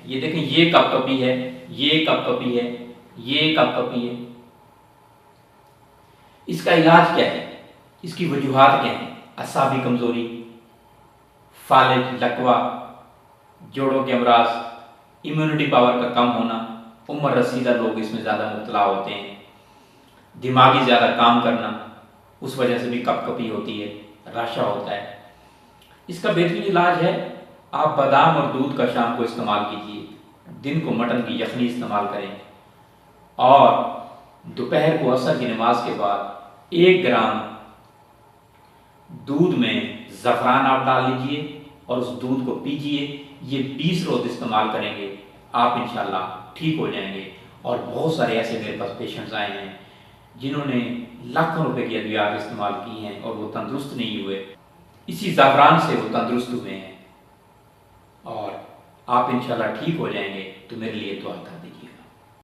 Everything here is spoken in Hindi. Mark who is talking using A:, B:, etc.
A: ये देखें, ये कपकपी है, ये कपकपी है, ये कपकपी है। इसका इलाज क्या है, इसकी वजूहात क्या है? असाबी कमजोरी, फालिज, लकवा, जोड़ों के अमराज, इम्यूनिटी पावर का कम होना, उम्र रसीदा लोग इसमें ज़्यादा मुब्तला होते हैं, दिमागी ज़्यादा काम करना, उस वजह से भी कपकपी होती है, राशा होता है। इसका बेहतरीन इलाज है, आप बादाम और दूध का शाम को इस्तेमाल कीजिए, दिन को मटन की यखनी इस्तेमाल करें, और दोपहर को असर की नमाज के बाद 1 ग्राम दूध में ज़फ़रान आप डाल लीजिए और उस दूध को पीजिए। ये 20 रोज़ इस्तेमाल करेंगे, आप इंशाल्लाह ठीक हो जाएंगे। और बहुत सारे ऐसे मेरे पास पेशेंट्स आए हैं जिन्होंने लाखों रुपए की अद्वियात इस्तेमाल की हैं और वो तंदुरुस्त नहीं हुए, इसी ज़ाफ़रान से वो तंदुरुस्त हुए हैं, और आप इंशाल्लाह ठीक हो जाएंगे। तो मेरे लिए दुआ कर दीजिए।